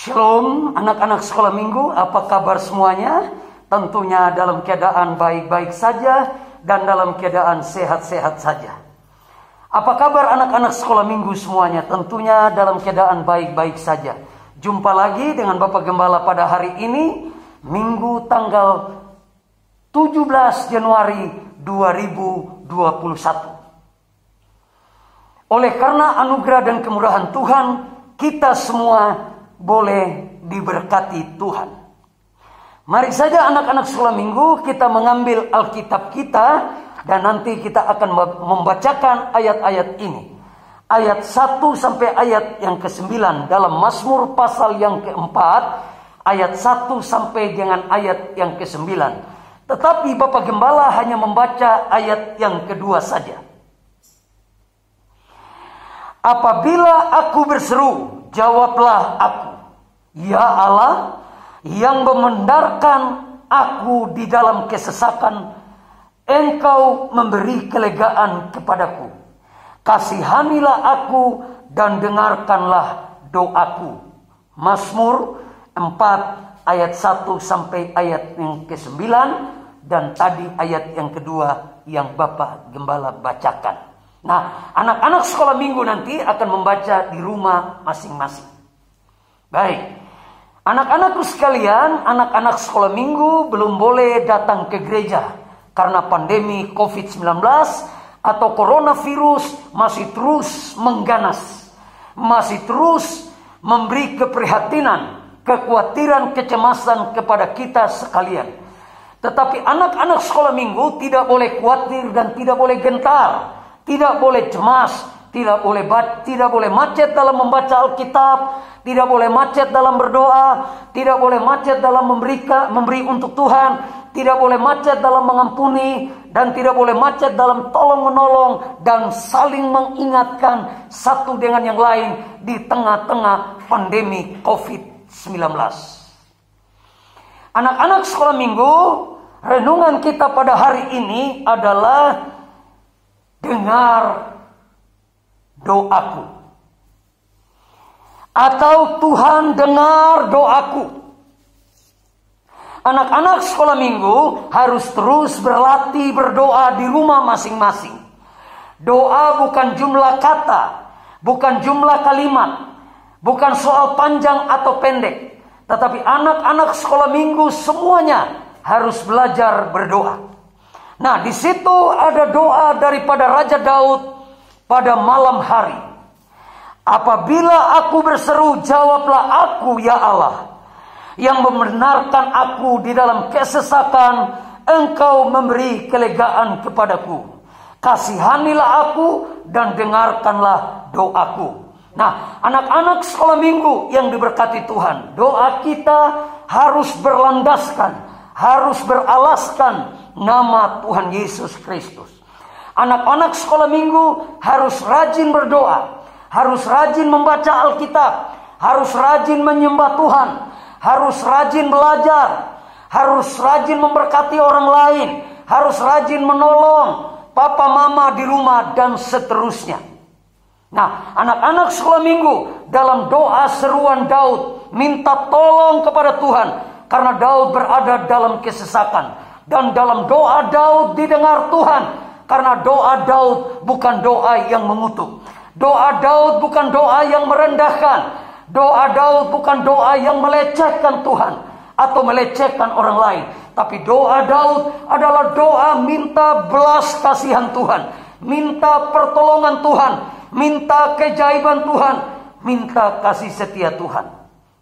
Shalom anak-anak sekolah minggu, apa kabar semuanya? Tentunya dalam keadaan baik-baik saja dan dalam keadaan sehat-sehat saja. Apa kabar anak-anak sekolah minggu semuanya? Tentunya dalam keadaan baik-baik saja. Jumpa lagi dengan Bapak Gembala pada hari ini, Minggu tanggal 17 Januari 2021. Oleh karena anugerah dan kemurahan Tuhan, kita semua boleh diberkati Tuhan. Mari saja anak-anak sekolah minggu kita mengambil Alkitab kita dan nanti kita akan membacakan ayat-ayat ini. Ayat 1 sampai ayat yang ke-9 dalam Mazmur pasal yang ke-4, ayat 1 sampai dengan ayat yang ke-9. Tetapi Bapak Gembala hanya membaca ayat yang kedua saja. Apabila aku berseru, jawablah aku. Ya Allah, yang membenarkan aku di dalam kesesakan, Engkau memberi kelegaan kepadaku. Kasihanilah aku dan dengarkanlah doaku. Mazmur 4 ayat 1 sampai ayat yang ke-9 dan tadi ayat yang kedua yang Bapak Gembala bacakan. Nah, anak-anak sekolah minggu nanti akan membaca di rumah masing-masing. Baik. Anak-anakku sekalian, anak-anak sekolah minggu belum boleh datang ke gereja karena pandemi COVID-19 atau coronavirus masih terus mengganas, masih terus memberi keprihatinan, kekhawatiran, kecemasan kepada kita sekalian. Tetapi anak-anak sekolah minggu tidak boleh khawatir dan tidak boleh gentar, tidak boleh cemas, tidak boleh macet dalam membaca Alkitab, tidak boleh macet dalam berdoa, tidak boleh macet dalam memberi untuk Tuhan, tidak boleh macet dalam mengampuni, dan tidak boleh macet dalam tolong-menolong dan saling mengingatkan satu dengan yang lain di tengah-tengah pandemi COVID-19. Anak-anak sekolah minggu, renungan kita pada hari ini adalah dengar doaku, atau Tuhan dengar doaku. Anak-anak sekolah minggu harus terus berlatih berdoa di rumah masing-masing. Doa bukan jumlah kata, bukan jumlah kalimat, bukan soal panjang atau pendek, tetapi anak-anak sekolah minggu semuanya harus belajar berdoa. Nah, di situ ada doa daripada Raja Daud pada malam hari. Apabila aku berseru, jawablah aku, ya Allah, yang membenarkan aku di dalam kesesakan, Engkau memberi kelegaan kepadaku. Kasihanilah aku dan dengarkanlah doaku. Nah, anak-anak sekolah minggu yang diberkati Tuhan, doa kita harus berlandaskan, harus beralaskan nama Tuhan Yesus Kristus. Anak-anak sekolah minggu harus rajin berdoa, harus rajin membaca Alkitab, harus rajin menyembah Tuhan, harus rajin belajar, harus rajin memberkati orang lain, harus rajin menolong papa mama di rumah dan seterusnya. Nah, anak-anak sekolah minggu dalam doa seruan Daud minta tolong kepada Tuhan karena Daud berada dalam kesesakan, dan dalam doa Daud didengar Tuhan. Karena doa Daud bukan doa yang mengutuk. Doa Daud bukan doa yang merendahkan. Doa Daud bukan doa yang melecehkan Tuhan atau melecehkan orang lain. Tapi doa Daud adalah doa minta belas kasihan Tuhan, minta pertolongan Tuhan, minta keajaiban Tuhan, minta kasih setia Tuhan.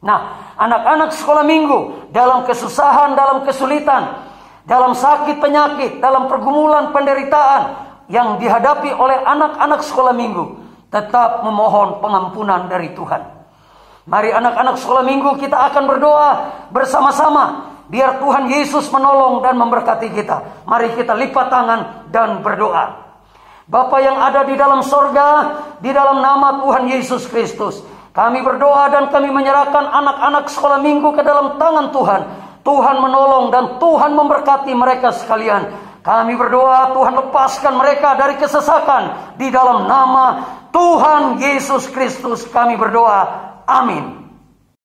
Nah, anak-anak sekolah minggu dalam kesusahan, dalam kesulitan, dalam sakit penyakit, dalam pergumulan penderitaan yang dihadapi oleh anak-anak sekolah minggu, tetap memohon pengampunan dari Tuhan. Mari anak-anak sekolah minggu kita akan berdoa bersama-sama, biar Tuhan Yesus menolong dan memberkati kita. Mari kita lipat tangan dan berdoa. Bapa yang ada di dalam sorga, di dalam nama Tuhan Yesus Kristus, kami berdoa dan kami menyerahkan anak-anak sekolah minggu ke dalam tangan Tuhan. Tuhan menolong dan Tuhan memberkati mereka sekalian. Kami berdoa Tuhan lepaskan mereka dari kesesakan. Di dalam nama Tuhan Yesus Kristus kami berdoa. Amin.